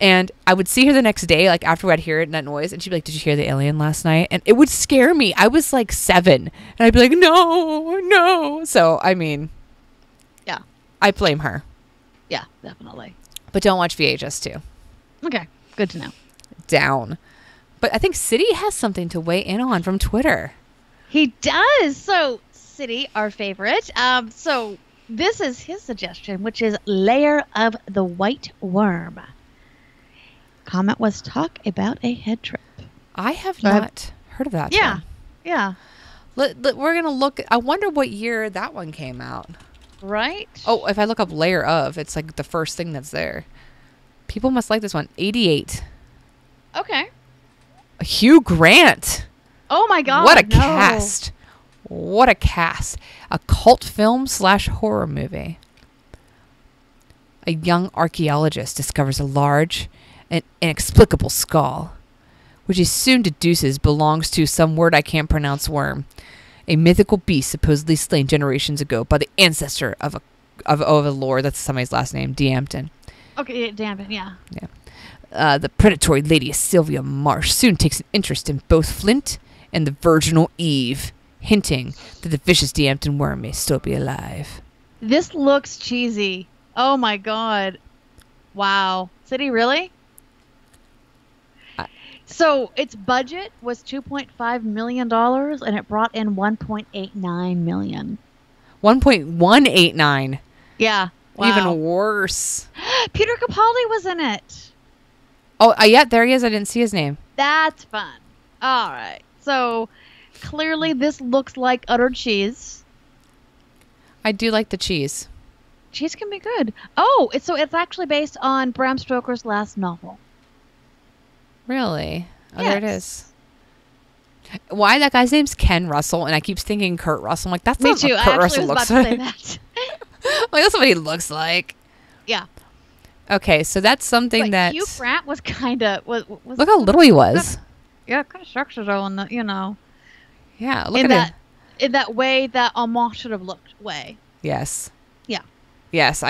And I would see her the next day, like after I'd hear it, that noise, and she'd be like, "Did you hear the alien last night?" And it would scare me. I was like 7, and I'd be like, "No, no." So, I mean, Yeah. I blame her. Yeah, definitely. But don't watch VHS 2. Okay. Good to know. Down. But I think City has something to weigh in on from Twitter. He does. So, City, our favorite. So this is his suggestion, which is Lair of the White Worm. Comment was talk about a head trip. I have not heard of that. Yeah. one. Yeah. We're going to look. I wonder what year that one came out. Right? Oh, if I look up Layer of, it's like the first thing that's there. People must like this one. 88. Okay. Hugh Grant. Oh my God. What a no. cast. What a cast. A cult film / horror movie. A young archaeologist discovers a large and inexplicable skull, which he soon deduces belongs to some word I can't pronounce worm, a mythical beast supposedly slain generations ago by the ancestor of a lord. That's somebody's last name, D'Ampton. Okay, damn it. Yeah. Yeah. The predatory lady Sylvia Marsh soon takes an interest in both Flint and the virginal Eve, hinting that the vicious D'Ampton worm may still be alive. This looks cheesy. Oh my God. Wow. City, really? So its budget was $2.5 million and it brought in $1.89 million. 1.189. Yeah. Wow. Even worse. Peter Capaldi was in it. Oh, yeah, there he is. I didn't see his name. That's fun. All right. So clearly this looks like utter cheese. I do like the cheese. Cheese can be good. Oh, it's actually based on Bram Stoker's last novel. Really? Oh, Yes. there it is. Why that guy's name's Ken Russell, and I keep thinking Kurt Russell. I'm like, that's Me not too. what I Kurt actually Russell was about looks to say like. that. Like, that's what he looks like. Yeah. Okay, so that's something But that. Hugh Grant was kind of was Look how little he was. yeah, kind of structured on the Yeah, look in at that him. in that way that Almond should have looked way. Yes. Yeah. Yes,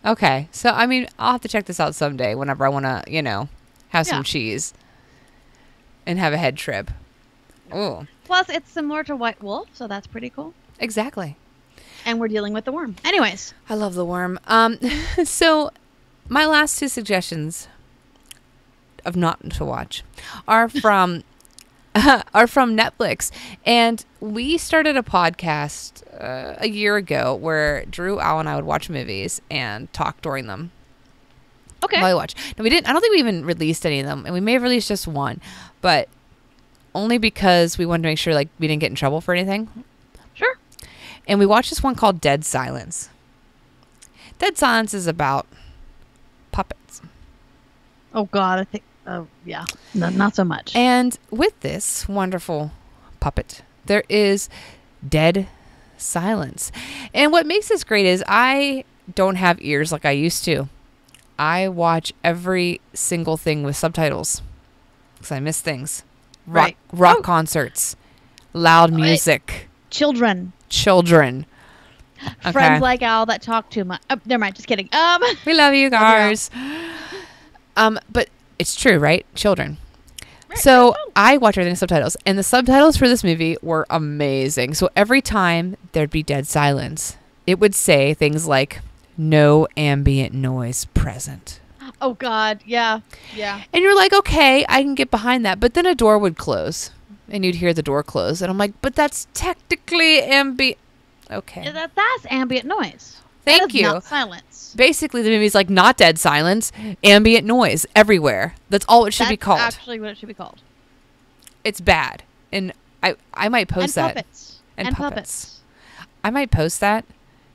Okay, so I mean, I'll have to check this out someday whenever I want to, have some Yeah. cheese and have a head trip. Oh, Plus, it's similar to White Wolf, so that's pretty cool. exactly. And we're dealing with the worm. Anyways, I love the worm. So my last 2 suggestions of not to watch are from Netflix, and we started a podcast a year ago where Drew, Al, and I would watch movies and talk during them. okay. While we watch. No, we didn't. I don't think we even released any of them, and we may have released just one, but only because we wanted to make sure like we didn't get in trouble for anything. Sure. And we watched this one called Dead Silence. Dead Silence is about puppets. Oh God, I think. Oh yeah, no, not so much. And with this wonderful puppet, there is dead silence. And what makes this great is I don't have ears like I used to. I watch every single thing with subtitles because I miss things. Right. Rock concerts, loud music, Children, children. Okay. friends like Al that talk too much. Oh, never mind. Just kidding. We love you guys. But it's true, right? Children. So I watch everything in subtitles, and the subtitles for this movie were amazing. So every time there'd be dead silence, it would say things like, "No ambient noise present." Oh God, yeah, yeah. And you're like, okay, I can get behind that. But then a door would close, and you'd hear the door close. And I'm like, but that's technically ambient. Okay. That's ambient noise. Thank That is you. Not silence. Basically, the movie's like not dead silence, ambient noise everywhere. That's all it should be That's called. actually what it should be called. It's bad. And I might post And that. puppets. And puppets. I might post that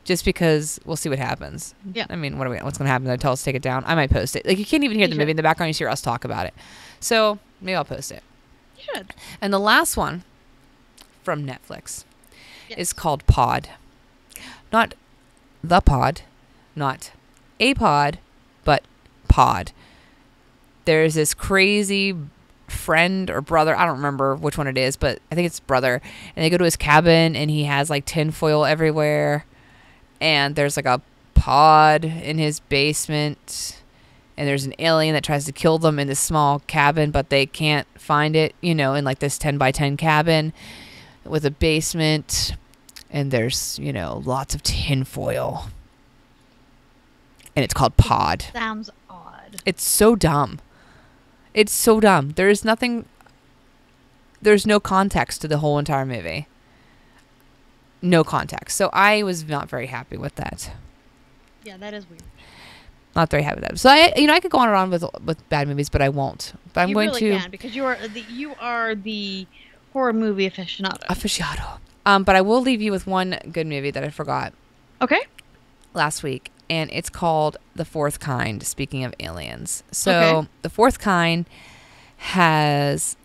just because we'll see what happens. Yeah. I mean, what's going to happen? They tell us to take it down. I might post it. Like, you can't even hear You the should. movie in the background. You just hear us talk about it. So maybe I'll post it. You should. And the last one from Netflix Yes. is called Pod. Not the pod, not a pod, but Pod. There's this crazy friend or brother. I don't remember which one it is, but I think it's brother. And they go to his cabin, and he has like tinfoil everywhere. And there's like a pod in his basement. And there's an alien that tries to kill them in this small cabin, but they can't find it, in like this 10 by 10 cabin with a basement. And there's, lots of tinfoil. And it's called Pod. Sounds odd. It's so dumb. It's so dumb. There's no context to the whole entire movie. No context. So I was not very happy with that. Yeah, that is weird. Not very happy with that. So I could go on and on with bad movies, but I won't. But I'm going to. You can, because you are the horror movie aficionado. But I will leave you with one good movie that I forgot. Okay. Last week, and it's called The Fourth Kind. Speaking of aliens, so The Fourth Kind has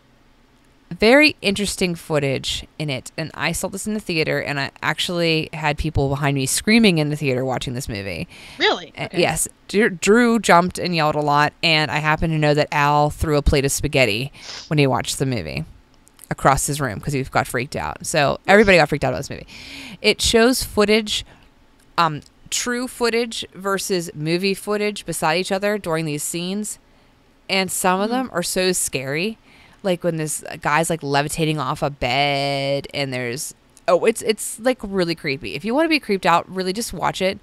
very interesting footage in it, and I saw this in the theater, and I actually had people behind me screaming in the theater watching this movie. Really? Okay. Yes. Drew jumped and yelled a lot, and I happen to know that Al threw a plate of spaghetti when he watched the movie across his room because he got freaked out. So everybody got freaked out about this movie. It shows footage, true footage versus movie footage beside each other during these scenes, and some of them are so scary. Like when this guy's like levitating off a bed, and there's it's like really creepy. If you want to be creeped out, really just watch it.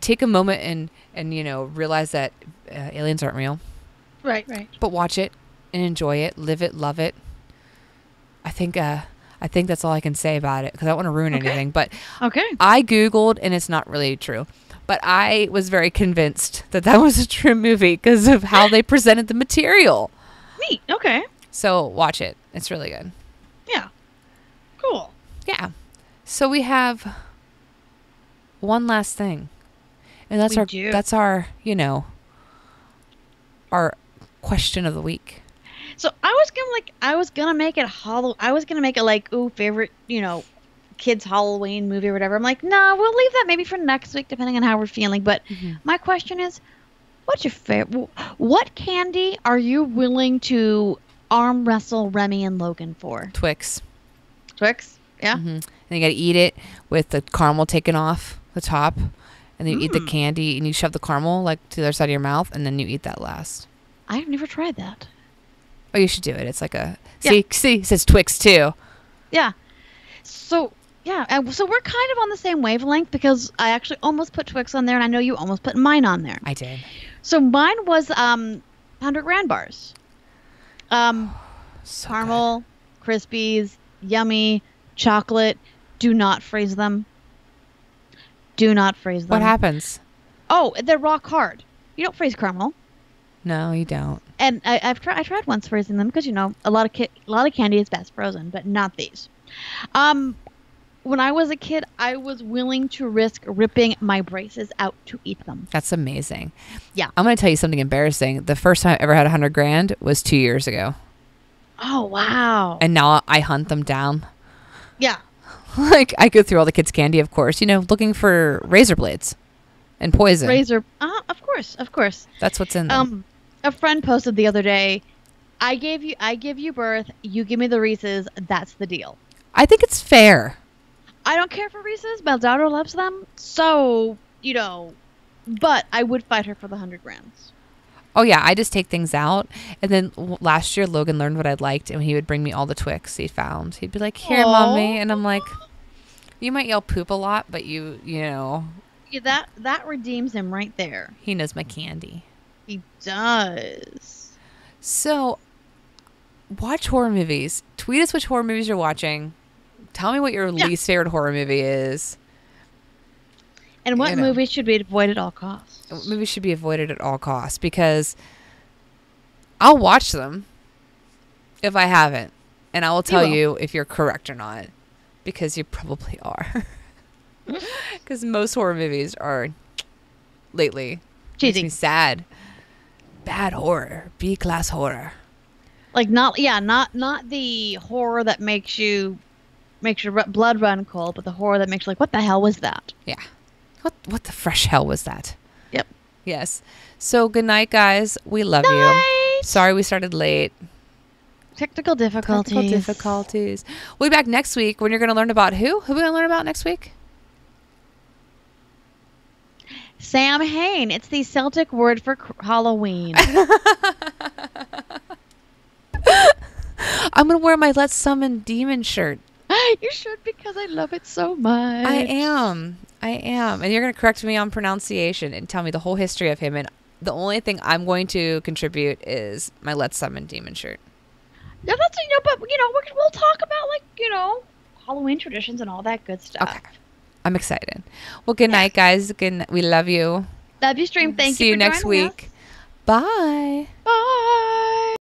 Take a moment and realize that aliens aren't real. Right. But watch it and enjoy it, live it, love it. I think that's all I can say about it because I don't want to ruin anything. But I Googled, and it's not really true. But I was very convinced that was a true movie because of how they presented the material. Neat. Okay. So watch it. It's really good. Yeah. Cool. Yeah. So we have one last thing, and that's our our question of the week. So I was gonna make it like favorite kids Halloween movie or whatever. I'm like, no, we'll leave that maybe for next week depending on how we're feeling. But my question is, what's your favorite? What candy are you willing to arm wrestle Remy and Logan for? Twix. Twix? Yeah. Mm-hmm. And you got to eat it with the caramel taken off the top, and then you eat the candy, and you shove the caramel like to the other side of your mouth, and then you eat that last. I've never tried that. Oh, you should do it. It's like a see. It says Twix too. Yeah. So so we're kind of on the same wavelength because I actually almost put Twix on there, and I know you almost put mine on there. I did. So mine was 100 Grand bars. So caramel, Crispies, yummy, chocolate. Do not freeze them. Do not freeze them. What happens? Oh, they're rock hard. You don't freeze caramel. No, you don't. And I tried once freezing them because a lot of candy is best frozen, but not these. When I was a kid, I was willing to risk ripping my braces out to eat them. That's amazing. Yeah. I'm going to tell you something embarrassing. The first time I ever had 100 grand was 2 years ago. Oh, wow. And now I hunt them down. Yeah. Like, I go through all the kids' candy, of course, looking for razor blades and poison. Of course. That's what's in them. A friend posted the other day, I give you birth, you give me the Reese's, that's the deal. I think it's fair. I don't care for Reese's. Baldado loves them. So, but I would fight her for the 100 grams. Oh, yeah. I just take things out. And then last year, Logan learned what I liked, and he would bring me all the Twix he found. He'd be like, here, Mommy. And I'm like, you might yell poop a lot, but you know. Yeah, that redeems him right there. He knows my candy. He does. So, watch horror movies. Tweet us which horror movies you're watching. Tell me what your least favorite horror movie is. And what movies should be avoided at all costs. What movies should be avoided at all costs. Because I'll watch them if I haven't. And I will tell you if you're correct or not. Because you probably are. Because most horror movies are lately cheesy. Makes me sad. Bad horror. B-class horror. Like not the horror that makes your blood run cold, but the horror that makes you like, what the hell was that? Yeah. What the fresh hell was that? Yep. Yes. So good night, guys. We love you. Sorry we started late. Technical difficulties. Technical difficulties. We'll be back next week when you're going to learn about who? Who are we going to learn about next week? Sam Hain. It's the Celtic word for Halloween. I'm going to wear my Let's Summon Demon shirt. You should, because I love it so much. I am. And you're going to correct me on pronunciation and tell me the whole history of him. And the only thing I'm going to contribute is my Let's Summon Demon shirt. Yeah, that's, but, we'll talk about, Halloween traditions and all that good stuff. Okay. I'm excited. Well, good night, guys. We love you. Love you, stream. Thank you. See you next week. Bye. Bye.